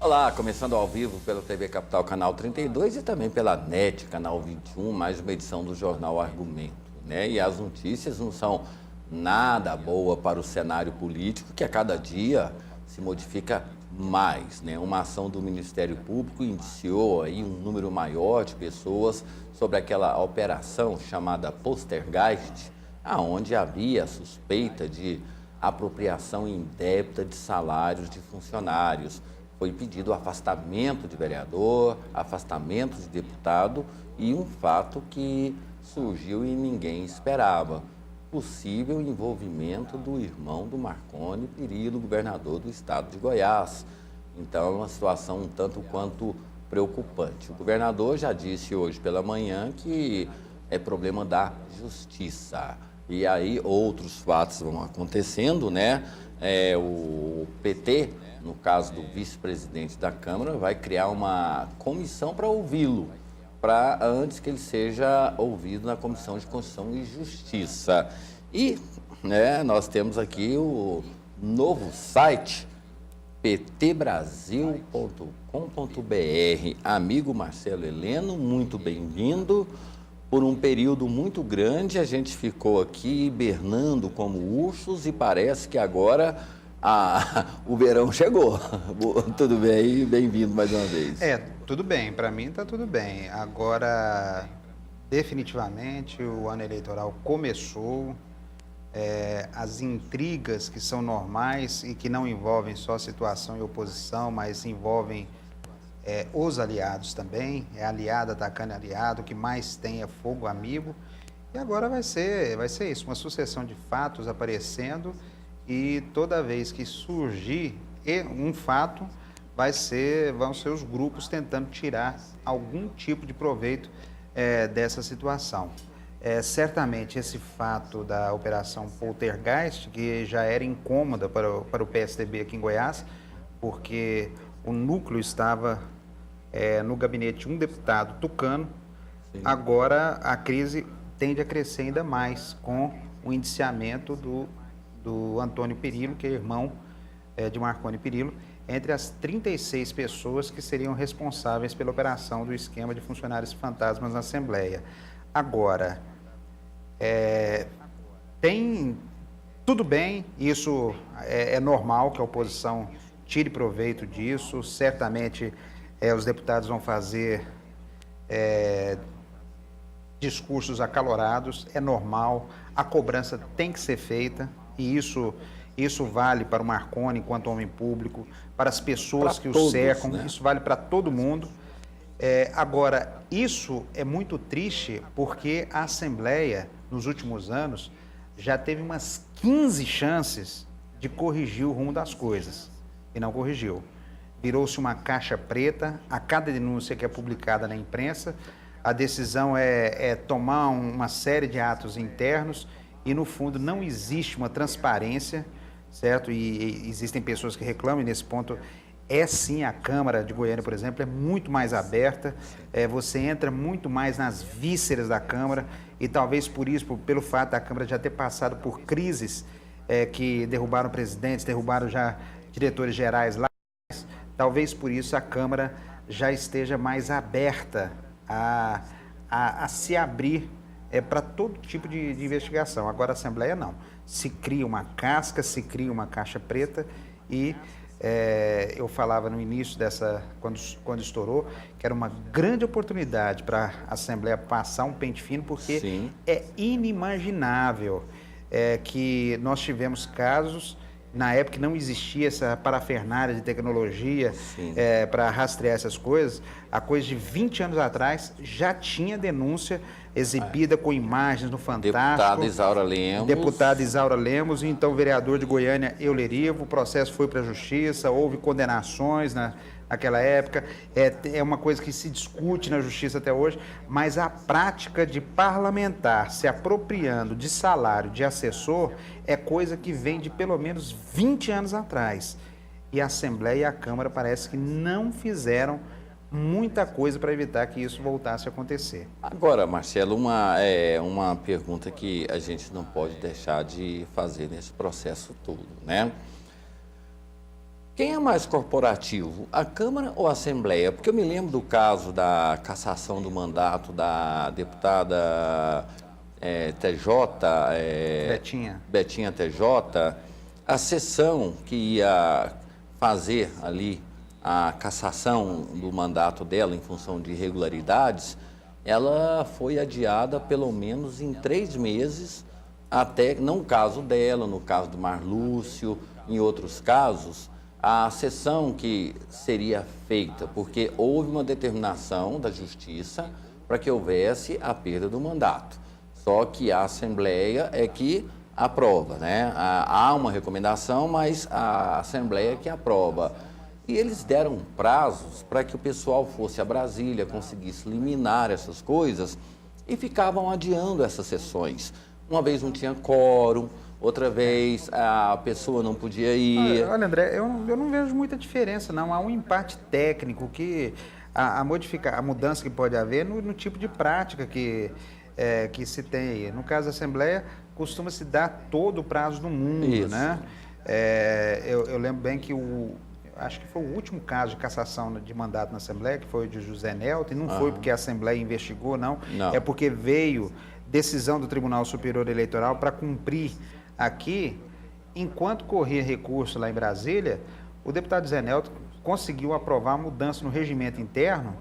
Olá, começando ao vivo pela TV Capital, canal 32 e também pela NET, canal 21, mais uma edição do Jornal Argumento, né? E as notícias não são nada boa para o cenário político, que a cada dia se modifica mais, né? Uma ação do Ministério Público indiciou aí um número maior de pessoas sobre aquela operação chamada Poltergeist, aonde havia suspeita de apropriação indébita de salários de funcionários. Foi pedido afastamento de vereador, afastamento de deputado e um fato que surgiu e ninguém esperava: possível envolvimento do irmão do Marconi Perillo, governador do estado de Goiás. Então, é uma situação um tanto quanto preocupante. O governador já disse hoje pela manhã que é problema da justiça. E aí outros fatos vão acontecendo, né? O PT, no caso do vice-presidente da Câmara, vai criar uma comissão para ouvi-lo, para antes que ele seja ouvido na Comissão de Constituição e Justiça. E, né, nós temos aqui o novo site ptbrasil.com.br. Amigo Marcelo Heleno, muito bem-vindo. Por um período muito grande, a gente ficou aqui hibernando como ursos e parece que agora o verão chegou. Tudo bem? Bem-vindo mais uma vez. Tudo bem. Para mim está tudo bem. Agora, definitivamente, o ano eleitoral começou. As intrigas que são normais e que não envolvem só situação e oposição, mas envolvem os aliados também, aliado atacando aliado, o que mais tem é fogo amigo, e agora vai ser isso, uma sucessão de fatos aparecendo, e toda vez que surgir um fato, vão ser os grupos tentando tirar algum tipo de proveito dessa situação. Certamente esse fato da Operação Poltergeist, que já era incômoda para o PSDB aqui em Goiás, porque o núcleo estava no gabinete de um deputado tucano. Sim. Agora a crise tende a crescer ainda mais com o indiciamento do Antônio Perillo, que é irmão de Marconi Perillo, entre as 36 pessoas que seriam responsáveis pela operação do esquema de funcionários fantasmas na Assembleia. Agora, tudo bem, isso é normal que a oposição tire proveito disso, certamente os deputados vão fazer discursos acalorados, é normal, a cobrança tem que ser feita, e isso vale para o Marconi enquanto homem público, para as pessoas que o cercam, né? Isso vale para todo mundo. Agora, isso é muito triste porque a Assembleia, nos últimos anos, já teve umas 15 chances de corrigir o rumo das coisas, e não corrigiu. Virou-se uma caixa preta, a cada denúncia que é publicada na imprensa, a decisão é tomar uma série de atos internos e, no fundo, não existe uma transparência, certo? E existem pessoas que reclamam, e nesse ponto sim, a Câmara de Goiânia, por exemplo, é muito mais aberta, você entra muito mais nas vísceras da Câmara, e talvez por isso, pelo fato da Câmara já ter passado por crises que derrubaram presidentes, derrubaram já diretores gerais lá, talvez por isso a Câmara já esteja mais aberta a se abrir para todo tipo de investigação. Agora a Assembleia não. Se cria uma casca, se cria uma caixa preta e eu falava no início quando estourou, que era uma grande oportunidade para a Assembleia passar um pente fino, porque Sim. É inimaginável que nós tivemos casos. Na época não existia essa parafernália de tecnologia para rastrear essas coisas. Há coisa de 20 anos atrás já tinha denúncia exibida com imagens no Fantástico. Deputada Isaura Lemos, e então o vereador de Goiânia, Eulerivo. O processo foi para a Justiça, houve condenações naquela época. É uma coisa que se discute na Justiça até hoje, mas a prática de parlamentar se apropriando de salário de assessor é coisa que vem de pelo menos 20 anos atrás. E a Assembleia e a Câmara parece que não fizeram muita coisa para evitar que isso voltasse a acontecer. Agora, Marcelo, uma pergunta que a gente não pode deixar de fazer nesse processo todo, né? Quem é mais corporativo, a Câmara ou a Assembleia? Porque eu me lembro do caso da cassação do mandato da deputada Betinha TJ, a sessão que ia fazer ali a cassação do mandato dela em função de irregularidades, ela foi adiada pelo menos em 3 meses, até, não no caso dela, no caso do Marlúcio, em outros casos, a sessão que seria feita, porque houve uma determinação da Justiça para que houvesse a perda do mandato. Só que a Assembleia é que aprova, né? Há uma recomendação, mas a Assembleia é que aprova. E eles deram prazos para que o pessoal fosse a Brasília, conseguisse eliminar essas coisas e ficavam adiando essas sessões. Uma vez não tinha quórum, outra vez a pessoa não podia ir. Olha, André, eu não vejo muita diferença, não. Há um empate técnico que a mudança que pode haver no tipo de prática que se tem aí. No caso da Assembleia, costuma-se dar todo o prazo do mundo, Isso. né? Eu lembro bem que acho que foi o último caso de cassação de mandato na Assembleia, que foi o de José Nelton, e não foi porque a Assembleia investigou, não. É porque veio decisão do Tribunal Superior Eleitoral para cumprir aqui. Enquanto corria recurso lá em Brasília, o deputado José Nelton conseguiu aprovar a mudança no regimento interno,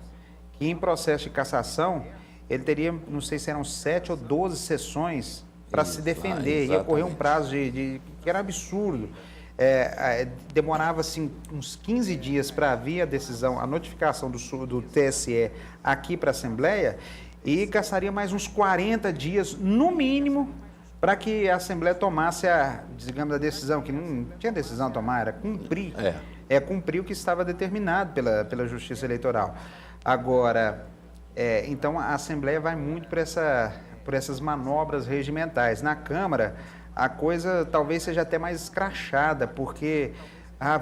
que em processo de cassação, ele teria, não sei se eram 7 ou 12 sessões para se defender, ia correr um prazo que era absurdo. Demorava assim, uns 15 dias para vir a decisão, a notificação do TSE aqui para a Assembleia, e gastaria mais uns 40 dias, no mínimo, para que a Assembleia tomasse digamos, a decisão, que não tinha decisão a tomar, era cumprir. Cumprir o que estava determinado pela Justiça Eleitoral. Agora, então a Assembleia vai muito por essas manobras regimentais. Na Câmara, a coisa talvez seja até mais escrachada, porque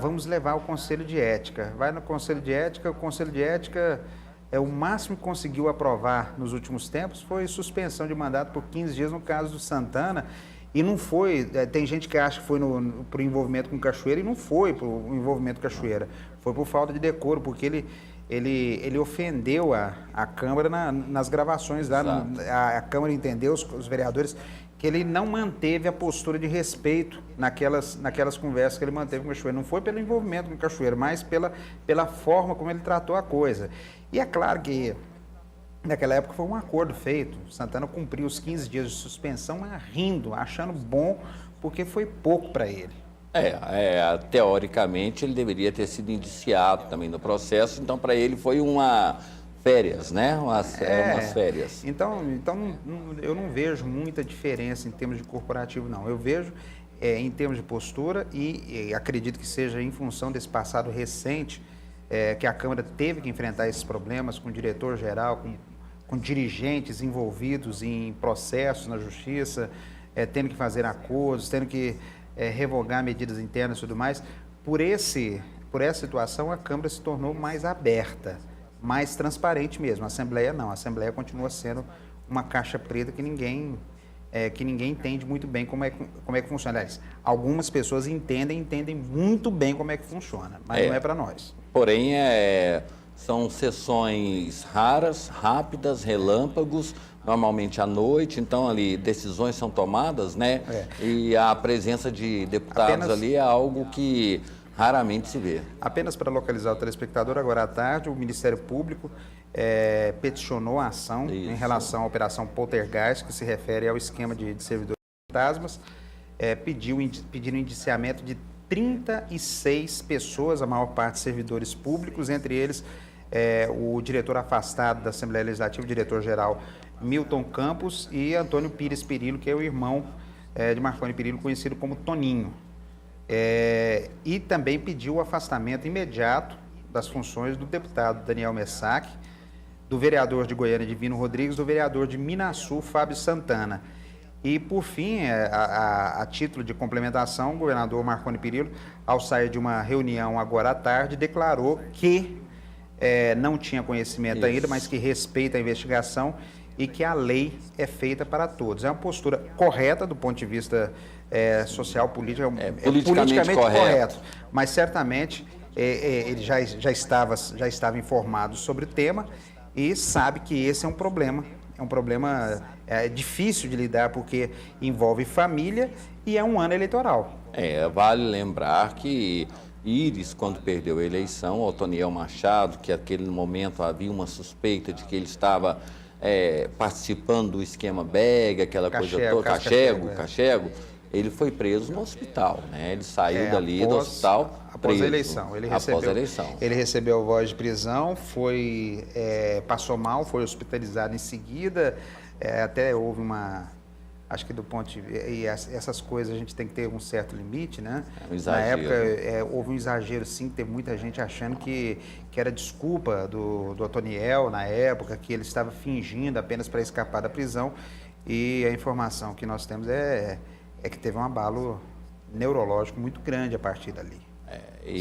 vamos levar ao Conselho de Ética. Vai no Conselho de Ética, o Conselho de Ética, o máximo que conseguiu aprovar nos últimos tempos foi suspensão de mandato por 15 dias no caso do Santana, e não foi, tem gente que acha que foi por envolvimento com Cachoeira, e não foi por envolvimento com Cachoeira, foi por falta de decoro, porque ele ofendeu a Câmara nas gravações lá. A Câmara entendeu, os vereadores, que ele não manteve a postura de respeito naquelas conversas que ele manteve com o Cachoeira. Não foi pelo envolvimento com o Cachoeira, mas pela forma como ele tratou a coisa. E é claro que naquela época foi um acordo feito. Santana cumpriu os 15 dias de suspensão, mas rindo, achando bom, porque foi pouco para ele. Teoricamente ele deveria ter sido indiciado também no processo, então para ele foi uma férias, né? Umas férias. Então eu não vejo muita diferença em termos de corporativo, não. Eu vejo em termos de postura e acredito que seja em função desse passado recente que a Câmara teve que enfrentar esses problemas com o diretor-geral, com dirigentes envolvidos em processos na Justiça, tendo que fazer acordos, tendo que revogar medidas internas e tudo mais. Por essa situação, a Câmara se tornou mais aberta, mais transparente mesmo. A Assembleia não. A Assembleia continua sendo uma caixa preta que ninguém entende muito bem como é que funciona. Aliás, algumas pessoas entendem muito bem como é que funciona, mas não é para nós. Porém, são sessões raras, rápidas, relâmpagos, normalmente à noite, então ali decisões são tomadas, né? E a presença de deputados ali é algo que raramente se vê. Apenas para localizar o telespectador, agora à tarde, o Ministério Público peticionou a ação em relação à Operação Poltergeist, que se refere ao esquema de servidores fantasmas, pedindo indiciamento de 36 pessoas, a maior parte servidores públicos, entre eles o diretor afastado da Assembleia Legislativa, o diretor-geral Milton Campos, e Antônio Pires Perillo, que é o irmão de Marconi Perillo, conhecido como Toninho. E também pediu o afastamento imediato das funções do deputado Daniel Messac, do vereador de Goiânia Divino Rodrigues, do vereador de Minasul Fábio Santana. E, por fim, a título de complementação, o governador Marconi Perillo, ao sair de uma reunião agora à tarde, declarou que não tinha conhecimento ainda, mas que respeita a investigação e que a lei é feita para todos. É uma postura correta do ponto de vista social, política, politicamente correto. Mas certamente ele já estava informado sobre o tema e sabe que esse é um problema. É um problema difícil de lidar porque envolve família e é um ano eleitoral. Vale lembrar que Íris, quando perdeu a eleição, Otoniel Machado, que naquele momento havia uma suspeita de que ele estava participando do esquema Beg, aquela coisa toda, Cachego, ele foi preso no hospital, né? Ele saiu dali do hospital após preso, a eleição. Ele recebeu voz de prisão, passou mal, foi hospitalizado em seguida, até houve acho que do ponto de vista, e essas coisas a gente tem que ter um certo limite, né? Um exagero. Na época houve um exagero, sim, ter muita gente achando que era desculpa do Otoniel na época, que ele estava fingindo apenas para escapar da prisão, e a informação que nós temos é que teve um abalo neurológico muito grande a partir dali.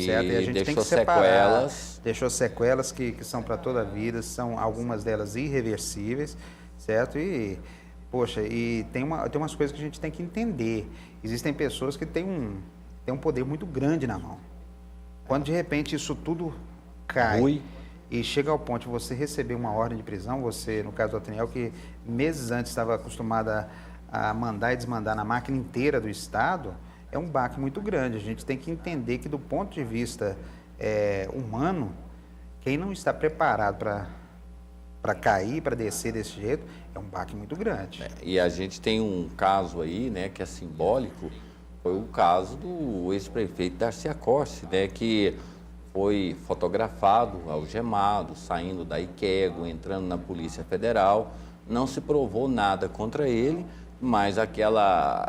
Certo? E a gente tem que separar. Deixou sequelas que são para toda a vida, são algumas delas irreversíveis, certo? E, poxa, tem umas coisas que a gente tem que entender. Existem pessoas que têm um poder muito grande na mão. Quando de repente isso tudo cai e chega ao ponto de você receber uma ordem de prisão, você, no caso do Otoniel, que meses antes estava acostumada a mandar e desmandar na máquina inteira do Estado, é um baque muito grande. A gente tem que entender que, do ponto de vista humano, quem não está preparado para cair, para descer desse jeito, é um baque muito grande. E a gente tem um caso aí, né, que é simbólico, foi o caso do ex-prefeito Darcy Corsi, né, que foi fotografado, algemado, saindo da Iquego, entrando na Polícia Federal. Não se provou nada contra ele, mas aquela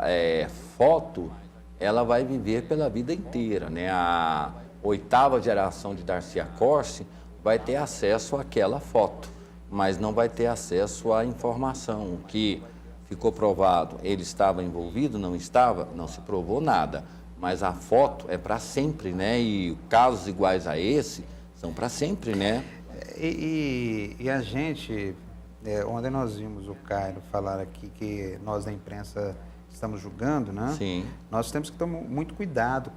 foto, ela vai viver pela vida inteira, né? A 8ª geração de Darcy Corsi vai ter acesso àquela foto, mas não vai ter acesso à informação. O que ficou provado, ele estava envolvido, não estava, não se provou nada, mas a foto é para sempre, né? E casos iguais a esse são para sempre, né? E a gente... ontem nós vimos o Cairo falar aqui que nós da imprensa estamos julgando, né? Sim. Nós temos que tomar muito cuidado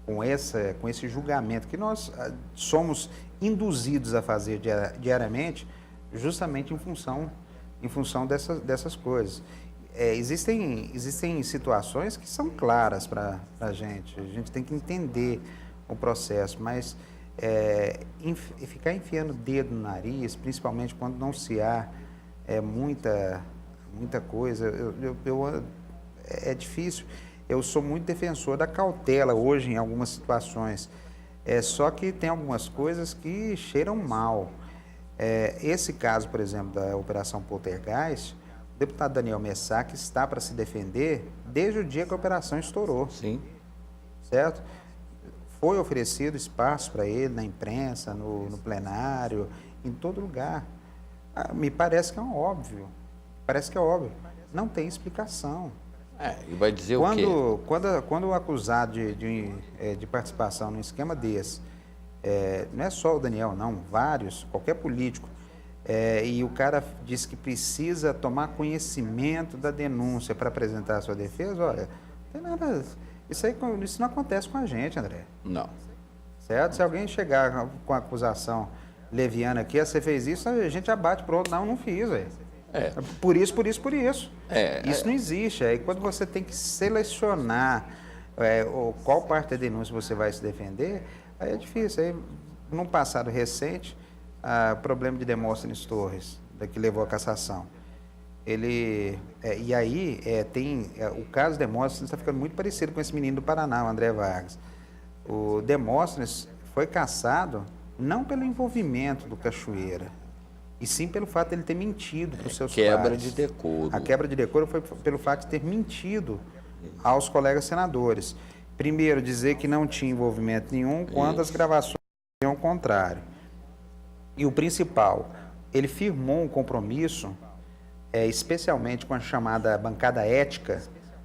com esse julgamento que nós somos induzidos a fazer diariamente, justamente em função dessas coisas. Existem situações que são claras para a gente tem que entender o processo, mas ficar enfiando o dedo no nariz, principalmente quando não se há muita coisa, é difícil. Eu sou muito defensor da cautela hoje em algumas situações, só que tem algumas coisas que cheiram mal. Esse caso, por exemplo, da Operação Poltergeist, o deputado Daniel Messac está para se defender desde o dia que a operação estourou. Sim. Certo? Foi oferecido espaço para ele na imprensa, no plenário, em todo lugar. Me parece que é óbvio. Não tem explicação. E vai dizer o quê? Quando o acusado de participação num esquema desse, não é só o Daniel, não, vários, qualquer político, e o cara diz que precisa tomar conhecimento da denúncia para apresentar a sua defesa, olha, não tem nada... Isso não acontece com a gente, André. Não. Certo? Se alguém chegar com a acusação leviana aqui, você fez isso, a gente abate pro outro. Não fiz, velho. Por isso. Isso não existe. Aí quando você tem que selecionar qual parte da denúncia você vai se defender, aí é difícil. Aí, num passado recente, o problema de Demóstenes Torres, que levou à cassação. O caso de Demóstenes está ficando muito parecido com esse menino do Paraná, o André Vargas. O Demóstenes foi cassado não pelo envolvimento do Cachoeira, e sim pelo fato de ele ter mentido para os seus pais. Quebra de decoro. A quebra de decoro foi pelo fato de ter mentido aos colegas senadores. Primeiro, dizer que não tinha envolvimento nenhum, quando as gravações diziam o contrário. E o principal, ele firmou um compromisso, especialmente com a chamada bancada ética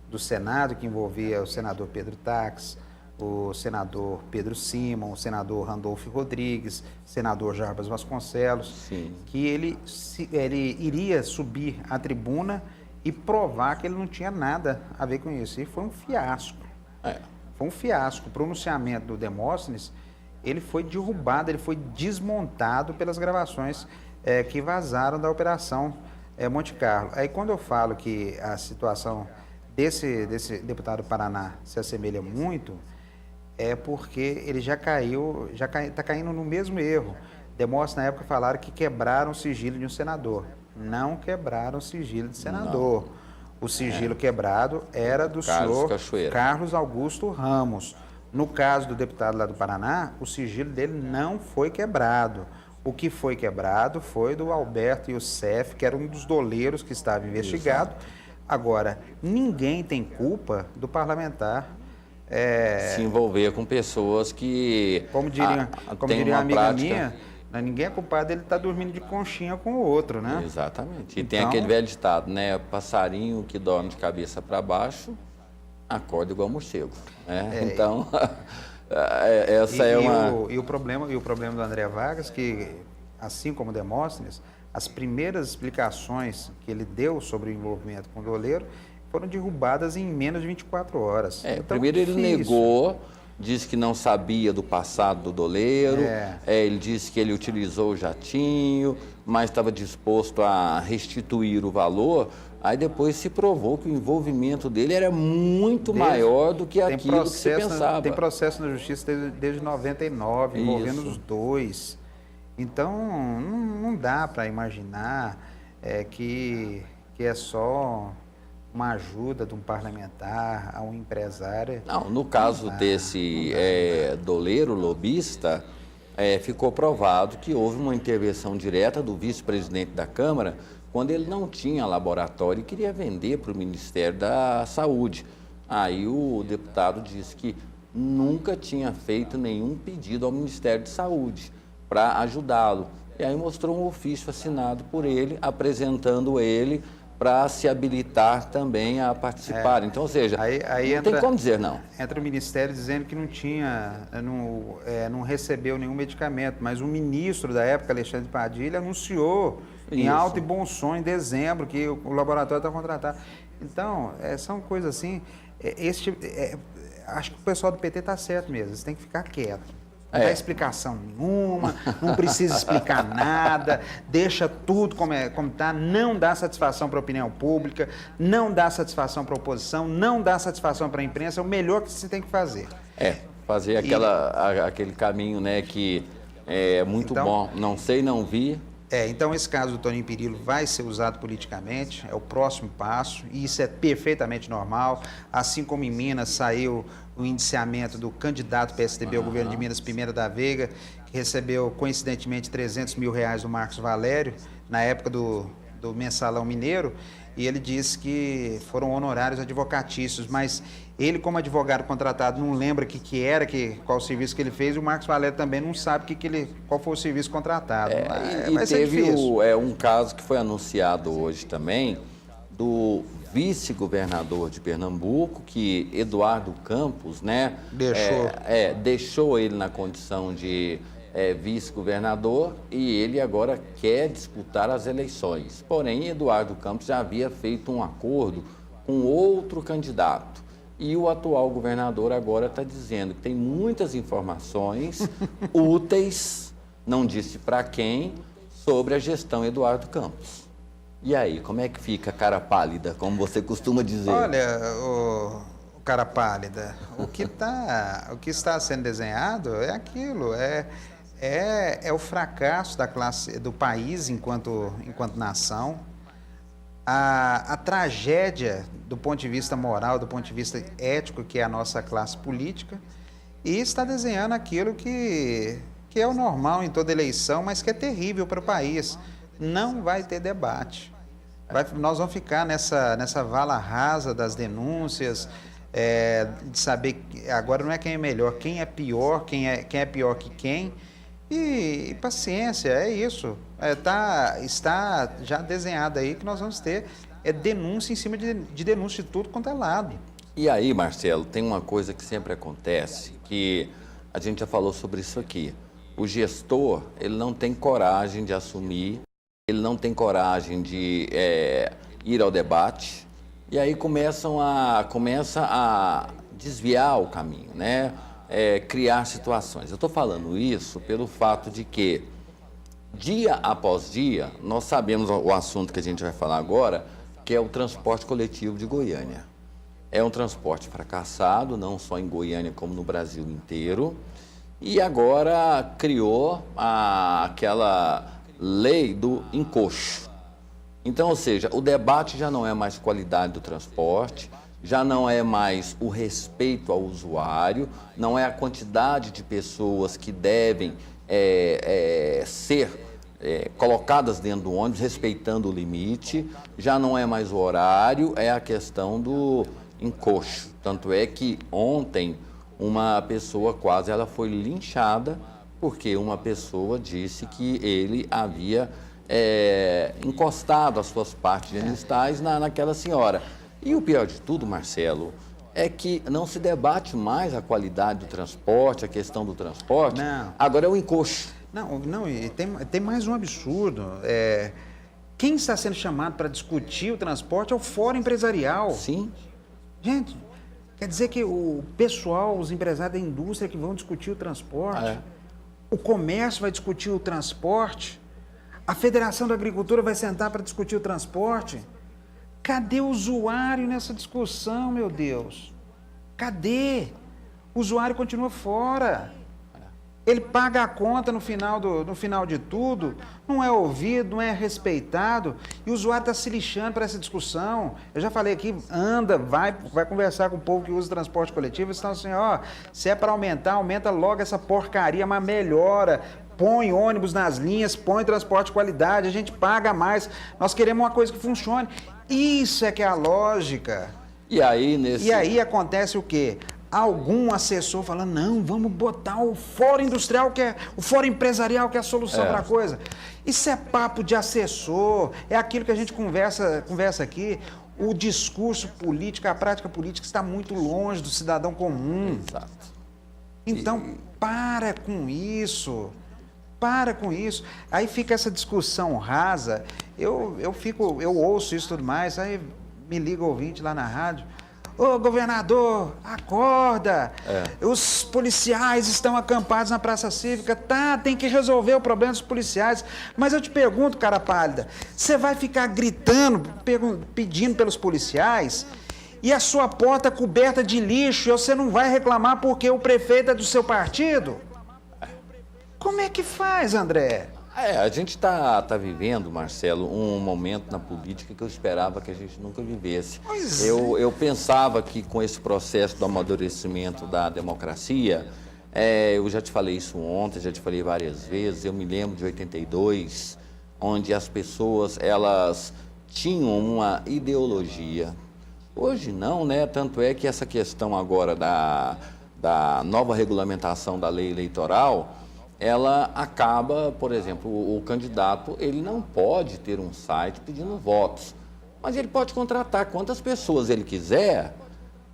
do Senado, que envolvia o senador Pedro Tax, o senador Pedro Simon, o senador Randolfo Rodrigues, senador Jarbas Vasconcelos, Sim. que ele iria subir à tribuna e provar que ele não tinha nada a ver com isso. E foi um fiasco. Foi um fiasco. O pronunciamento do Demóstenes, ele foi derrubado, ele foi desmontado pelas gravações que vazaram da Operação Monte Carlo. Aí quando eu falo que a situação desse deputado do Paraná se assemelha muito, é porque ele já está caindo no mesmo erro. Demóstenes, na época, falaram que quebraram o sigilo de um senador. Não quebraram o sigilo de senador. Não. O sigilo quebrado era do senhor Carlos Augusto Ramos. No caso do deputado lá do Paraná, o sigilo dele não foi quebrado. O que foi quebrado foi do Alberto Youssef, que era um dos doleiros que estava investigado. Exato. Agora, ninguém tem culpa do parlamentar se envolver com pessoas que como diria uma amiga minha, ninguém é culpado dele estar dormindo de conchinha com o outro, né? Exatamente. E tem aquele velho ditado, né? Passarinho que dorme de cabeça para baixo, acorda igual morcego. Né? Então, essa é uma... E o problema do André Vargas, que, assim como Demóstenes, as primeiras explicações que ele deu sobre o envolvimento com o doleiro foram derrubadas em menos de 24 horas. Então, primeiro ele negou, disse que não sabia do passado do doleiro, ele disse que ele utilizou o jatinho, mas estava disposto a restituir o valor. Aí depois se provou que o envolvimento dele era muito maior do que aquilo que se pensava. Tem processo na justiça desde 99, envolvendo os dois. Então, não dá para imaginar que é só uma ajuda de um parlamentar a um empresário. Não, no caso desse doleiro lobista, ficou provado que houve uma intervenção direta do vice-presidente da Câmara quando ele não tinha laboratório e queria vender para o Ministério da Saúde. Aí o deputado disse que nunca tinha feito nenhum pedido ao Ministério de Saúde para ajudá-lo. E aí mostrou um ofício assinado por ele, apresentando ele para se habilitar também a participar. Então, ou seja, não tem como dizer não. Entra o Ministério dizendo que não recebeu nenhum medicamento, mas o ministro da época, Alexandre Padilha, anunciou em alto e bom som, em dezembro, que o laboratório está contratado. Então, são coisas assim, acho que o pessoal do PT está certo mesmo, eles têm que ficar quieto. Não dá explicação nenhuma, não precisa explicar nada, deixa tudo como está, não dá satisfação para a opinião pública, não dá satisfação para a oposição, não dá satisfação para a imprensa, é o melhor que se tem que fazer. Fazer aquele caminho, né, que é muito bom, não sei, não vi. Então esse caso do Toninho Perillo vai ser usado politicamente, é o próximo passo, e isso é perfeitamente normal, assim como em Minas saiu o indiciamento do candidato PSDB ao governo de Minas, Pimenta da Veiga, que recebeu coincidentemente R$300 mil do Marcos Valério, na época do Mensalão Mineiro, e ele disse que foram honorários advocatícios, mas ele, como advogado contratado, não lembra qual o serviço que ele fez, e o Marcos Valério também não sabe qual foi o serviço contratado. E teve um caso que foi anunciado hoje também, do vice-governador de Pernambuco, que Eduardo Campos, né, deixou ele na condição de vice-governador e ele agora quer disputar as eleições. Porém, Eduardo Campos já havia feito um acordo com outro candidato. E o atual governador agora está dizendo que tem muitas informações úteis, não disse para quem, sobre a gestão Eduardo Campos. E aí, como é que fica a cara pálida, como você costuma dizer? Olha, o cara pálida, o que está sendo desenhado é aquilo, é o fracasso da classe, do país enquanto nação, a tragédia do ponto de vista moral, do ponto de vista ético, que é a nossa classe política, e está desenhando aquilo que é o normal em toda eleição, mas que é terrível para o país. Não vai ter debate. Nós vamos ficar nessa vala rasa das denúncias, de saber agora não é quem é melhor, quem é pior, quem é pior que quem. E paciência, é isso. Está já desenhado aí que nós vamos ter denúncia em cima de denúncia de tudo quanto é lado. E aí, Marcelo, tem uma coisa que sempre acontece, que a gente já falou sobre isso aqui. O gestor, ele não tem coragem de assumir, ele não tem coragem de ir ao debate, e aí começa a desviar o caminho, né? Criar situações. Eu estou falando isso pelo fato de que, dia após dia, nós sabemos o assunto que a gente vai falar agora, que é o transporte coletivo de Goiânia. É um transporte fracassado, não só em Goiânia, como no Brasil inteiro. E agora criou aquela lei do encoxo. Então, ou seja, o debate já não é mais qualidade do transporte, já não é mais o respeito ao usuário, não é a quantidade de pessoas que devem ser colocadas dentro do ônibus, respeitando o limite, já não é mais o horário, é a questão do encoxo. Tanto é que ontem uma pessoa ela foi linchada porque uma pessoa disse que ele havia encostado as suas partes genitais naquela senhora. E o pior de tudo, Marcelo, é que não se debate mais a qualidade do transporte, a questão do transporte. Não. Agora é o encoxo. Não, e tem mais um absurdo. Quem está sendo chamado para discutir o transporte é o Fórum Empresarial. Sim. Gente, quer dizer que o pessoal, os empresários da indústria que vão discutir o transporte, o comércio vai discutir o transporte, a Federação da Agricultura vai sentar para discutir o transporte. Cadê o usuário nessa discussão, meu Deus? Cadê? O usuário continua fora. Ele paga a conta no final de tudo, não é ouvido, não é respeitado, e o usuário está se lixando para essa discussão. Eu já falei aqui, vai conversar com o povo que usa transporte coletivo, eles estão assim, se é para aumentar, aumenta logo essa porcaria, mas melhora. Põe ônibus nas linhas, põe transporte de qualidade, a gente paga mais. Nós queremos uma coisa que funcione. Isso é que é a lógica. E aí acontece o quê? Algum assessor falando, não, vamos botar o fórum industrial, o fórum empresarial, que é a solução para a coisa. Isso é papo de assessor, é aquilo que a gente conversa aqui. O discurso político, a prática política está muito longe do cidadão comum. Exato. Então, para com isso. Para com isso. Aí fica essa discussão rasa. Eu ouço isso e tudo mais, aí me liga o ouvinte lá na rádio. Ô, governador, acorda! Os policiais estão acampados na Praça Cívica. Tem que resolver o problema dos policiais. Mas eu te pergunto, cara pálida, você vai ficar gritando, pedindo pelos policiais, e a sua porta coberta de lixo, e você não vai reclamar porque o prefeito é do seu partido? Como é que faz, André? A gente está vivendo, Marcelo, um momento na política que eu esperava que a gente nunca vivesse. Eu pensava que com esse processo do amadurecimento da democracia, eu já te falei isso ontem, já te falei várias vezes, eu me lembro de 82, onde as pessoas, elas tinham uma ideologia. Hoje não, né? Tanto é que essa questão agora da nova regulamentação da lei eleitoral, ela acaba, por exemplo, o candidato, ele não pode ter um site pedindo votos, mas ele pode contratar quantas pessoas ele quiser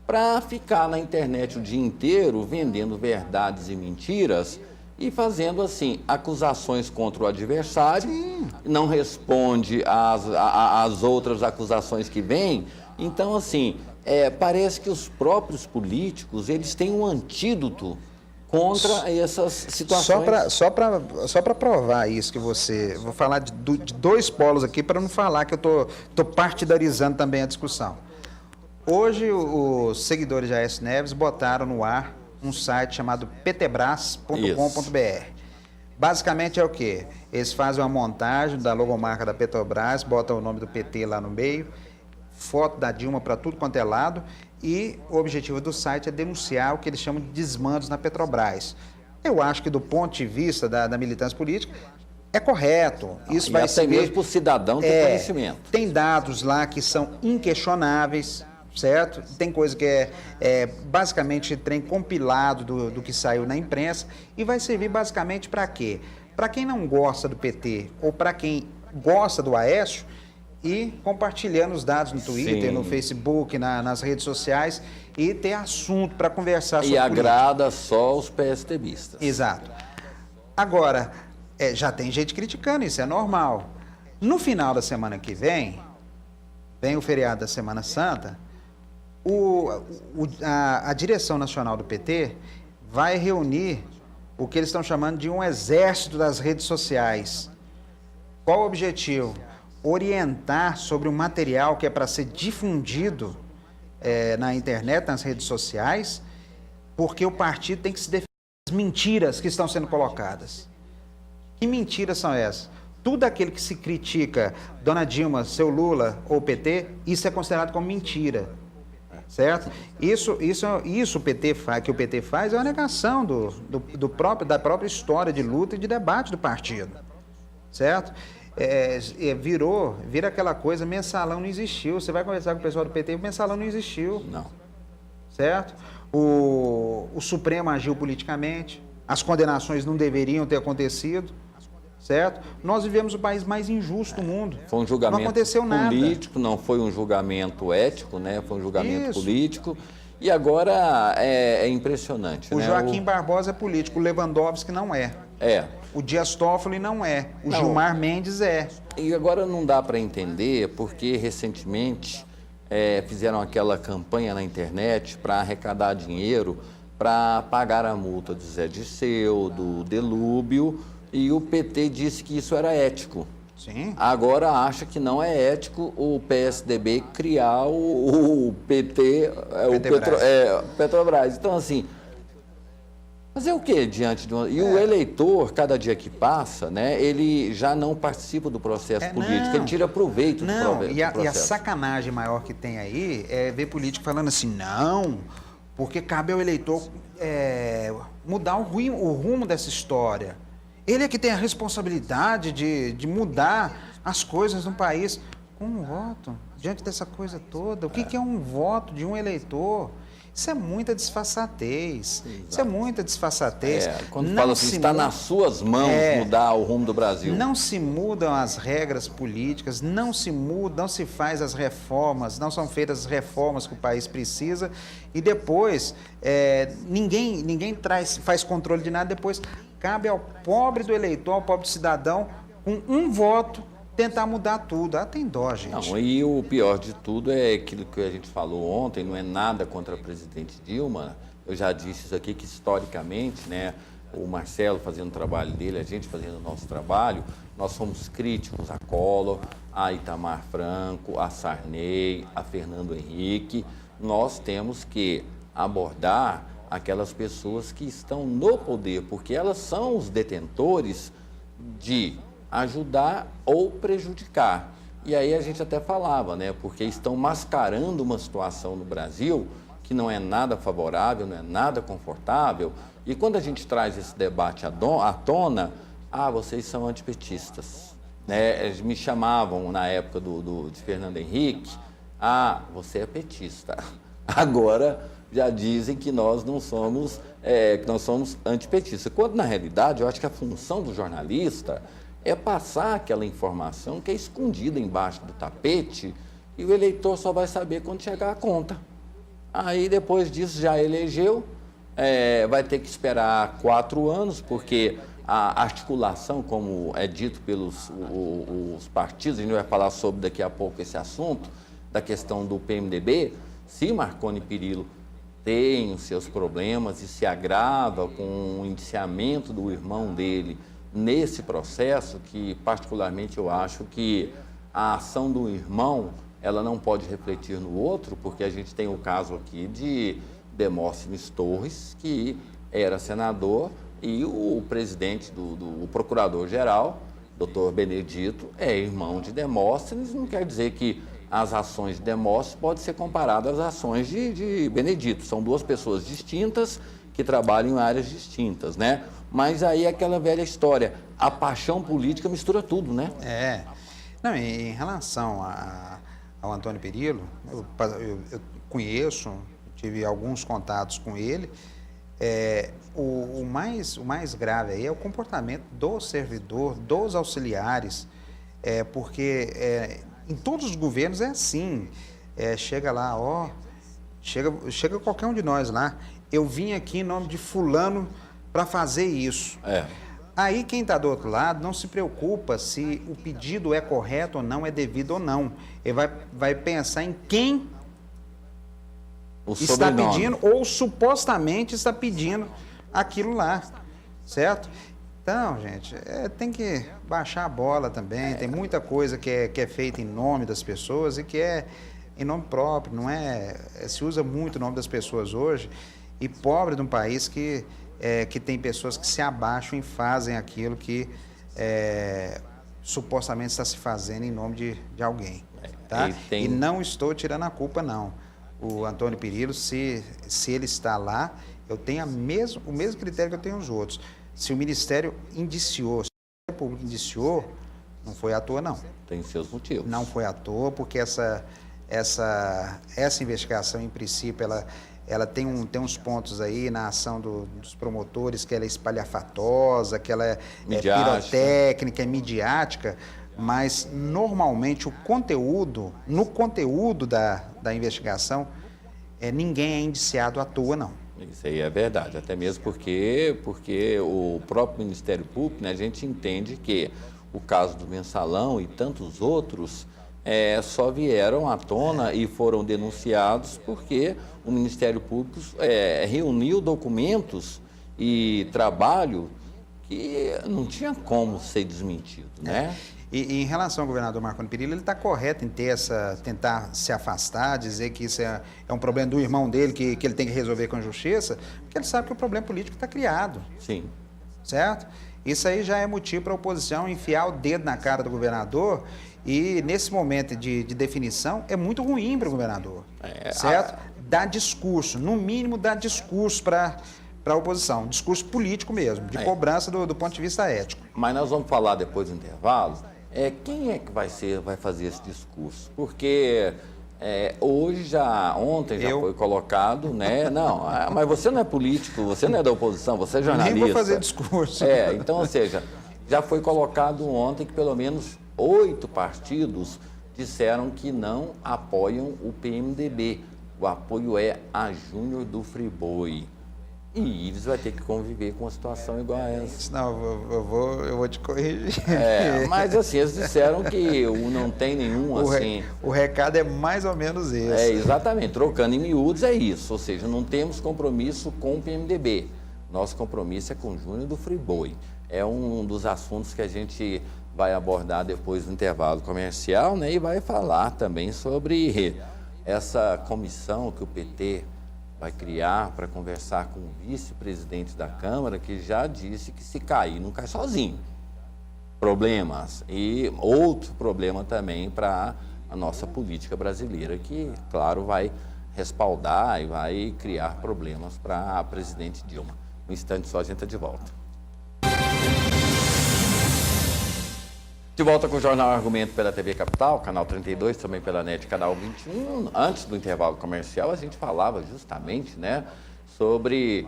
para ficar na internet o dia inteiro vendendo verdades e mentiras e fazendo, assim, acusações contra o adversário. Sim. Não responde às outras acusações que vêm. Então, assim, parece que os próprios políticos, eles têm um antídoto contra essas situações. Só para provar isso que você... Vou falar de dois polos aqui para não falar que eu tô partidarizando também a discussão. Hoje, os seguidores de Aécio Neves botaram no ar um site chamado ptbras.com.br. Basicamente é o quê? Eles fazem uma montagem da logomarca da Petrobras, botam o nome do PT lá no meio, foto da Dilma para tudo quanto é lado, e o objetivo do site é denunciar o que eles chamam de desmandos na Petrobras. Eu acho que do ponto de vista da militância política, é correto. Isso vai ser mesmo para o cidadão ter conhecimento. Tem dados lá que são inquestionáveis, certo? Tem coisa que é basicamente trem compilado do que saiu na imprensa, e vai servir basicamente para quê? Para quem não gosta do PT ou para quem gosta do Aécio, e compartilhando os dados no Twitter, no Facebook, nas redes sociais, e ter assunto para conversar sobre política. E agrada só os PSDBistas. Exato. Agora, já tem gente criticando, isso é normal. No final da semana que vem, vem o feriado da Semana Santa, a direção nacional do PT vai reunir o que eles estão chamando de um exército das redes sociais. Qual o objetivo? Orientar sobre um material que é para ser difundido na internet, nas redes sociais, porque o partido tem que se defender das mentiras que estão sendo colocadas. Que mentiras são essas? Tudo aquele que se critica Dona Dilma, seu Lula ou PT, isso é considerado como mentira. Certo? Isso o PT faz, que o PT faz é uma negação da própria história de luta e de debate do partido. Certo? Vira aquela coisa, mensalão não existiu. Você vai conversar com o pessoal do PT, o mensalão não existiu. Não. Certo? O Supremo agiu politicamente, as condenações não deveriam ter acontecido. Certo? Nós vivemos o país mais injusto do mundo. Foi um julgamento não aconteceu político, nada. Não foi um julgamento ético, né? Foi um julgamento político. E agora é impressionante. O Joaquim Barbosa é político, o Lewandowski não é. O Dias Toffoli não é. O Gilmar Mendes é. E agora não dá para entender porque recentemente fizeram aquela campanha na internet para arrecadar dinheiro para pagar a multa do Zé Dirceu, do Delúbio. E o PT disse que isso era ético. Sim. Agora acha que não é ético o PSDB criar o PT, Petrobras. Então, assim, fazer o quê diante de uma... E o eleitor, cada dia que passa, né, ele já não participa do processo político, ele tira proveito do processo. E a sacanagem maior que tem aí é ver político falando assim, não, porque cabe ao eleitor mudar o rumo dessa história. Ele é que tem a responsabilidade de mudar as coisas no país. Com um voto, diante dessa coisa toda, o que é um voto de um eleitor? Isso é muita disfarçatez. Exato. Isso é muita disfarçatez. Quando fala assim, está nas suas mãos mudar o rumo do Brasil. Não se mudam as regras políticas, não se faz as reformas, não são feitas as reformas que o país precisa e depois ninguém faz controle de nada, depois cabe ao pobre do eleitor, ao pobre cidadão, com um voto, tentar mudar tudo. Tem dó, gente. Não, e o pior de tudo é aquilo que a gente falou ontem, não é nada contra a presidente Dilma. Eu já disse isso aqui, que historicamente, né, o Marcelo fazendo o trabalho dele, a gente fazendo o nosso trabalho, nós somos críticos a Collor, a Itamar Franco, a Sarney, a Fernando Henrique. Nós temos que abordar aquelas pessoas que estão no poder, porque elas são os detentores de ajudar ou prejudicar. E aí a gente até falava, né, porque estão mascarando uma situação no Brasil que não é nada favorável, não é nada confortável. E quando a gente traz esse debate à tona, vocês são antipetistas. Né? Eles me chamavam na época de Fernando Henrique, você é petista. Agora já dizem que nós não somos, que nós somos antipetistas. Quando, na realidade, eu acho que a função do jornalista é passar aquela informação que é escondida embaixo do tapete e o eleitor só vai saber quando chegar a conta. Aí, depois disso, já elegeu, vai ter que esperar 4 anos, porque a articulação, como é dito pelos os partidos, a gente vai falar sobre daqui a pouco esse assunto, da questão do PMDB, se Marconi Perillo tem os seus problemas e se agrava com o indiciamento do irmão dele nesse processo, que particularmente eu acho que a ação do irmão, ela não pode refletir no outro, porque a gente tem o caso aqui de Demóstenes Torres, que era senador, e o presidente o procurador-geral, doutor Benedito, é irmão de Demóstenes, não quer dizer que as ações de Demóstenes podem ser comparadas às ações de Benedito. São duas pessoas distintas que trabalham em áreas distintas, né? Mas aí é aquela velha história, a paixão política mistura tudo, né? Não, em relação ao Antônio Perillo, eu conheço, tive alguns contatos com ele. O mais grave aí é o comportamento do servidor, dos auxiliares, porque em todos os governos é assim. Chega lá, chega qualquer um de nós lá, eu vim aqui em nome de fulano para fazer isso. Aí quem está do outro lado não se preocupa se o pedido é correto ou não, é devido ou não. Ele vai pensar em quem está pedindo ou supostamente está pedindo aquilo lá, certo? Então, gente, tem que baixar a bola também. Tem muita coisa que é feita em nome das pessoas e que é em nome próprio, não é? Se usa muito o nome das pessoas hoje, e pobre de um país que tem pessoas que se abaixam e fazem aquilo que supostamente está se fazendo em nome de alguém. Tá? E não estou tirando a culpa, não. O Antônio Perillo, se ele está lá, eu tenho o mesmo critério que eu tenho os outros. Se o Ministério indiciou, se o Ministério Público indiciou, não foi à toa, não. Tem seus motivos. Não foi à toa, porque essa investigação, em princípio, ela tem uns pontos aí na ação dos promotores, que ela é espalhafatosa, que ela é pirotécnica, é midiática, mas normalmente no conteúdo da investigação, ninguém é indiciado à toa, não. Isso aí é verdade, até mesmo porque o próprio Ministério Público, né, a gente entende que o caso do Mensalão e tantos outros só vieram à tona e foram denunciados porque o Ministério Público reuniu documentos e trabalho que não tinha como ser desmentido, né? E em relação ao governador Marconi Perillo, ele está correto em tentar se afastar, dizer que isso é um problema do irmão dele, que ele tem que resolver com a justiça, porque ele sabe que o problema político está criado. Sim. Certo? Isso aí já é motivo para a oposição enfiar o dedo na cara do governador, e nesse momento de definição é muito ruim para o governador. Certo? Dá discurso, no mínimo dá discurso para a oposição, discurso político mesmo, de cobrança do ponto de vista ético. Mas nós vamos falar depois do intervalo, quem é que vai fazer esse discurso? Porque ontem já foi colocado, né? Não, mas você não é político, você não é da oposição, você é jornalista. Nem vou fazer discurso. Então, ou seja, já foi colocado ontem que pelo menos 8 partidos disseram que não apoiam o PMDB. O apoio é a Júnior do Friboi. E eles vão ter que conviver com uma situação igual a essa. Não, eu vou te corrigir. Mas assim, eles disseram que não tem nenhum assim... O recado é mais ou menos esse. Exatamente. Trocando em miúdos é isso. Ou seja, não temos compromisso com o PMDB. Nosso compromisso é com o Júnior do Friboi. É um dos assuntos que a gente vai abordar depois do intervalo comercial, né? E vai falar também sobre essa comissão que o PT vai criar para conversar com o vice-presidente da Câmara, que já disse que se cair, não cai sozinho. Problemas. E outro problema também para a nossa política brasileira, que, claro, vai respaldar e vai criar problemas para a presidente Dilma. Um instante só, a gente está de volta. De volta com o Jornal Argumento pela TV Capital, canal 32, também pela NET, canal 21. Antes do intervalo comercial, a gente falava justamente, né, sobre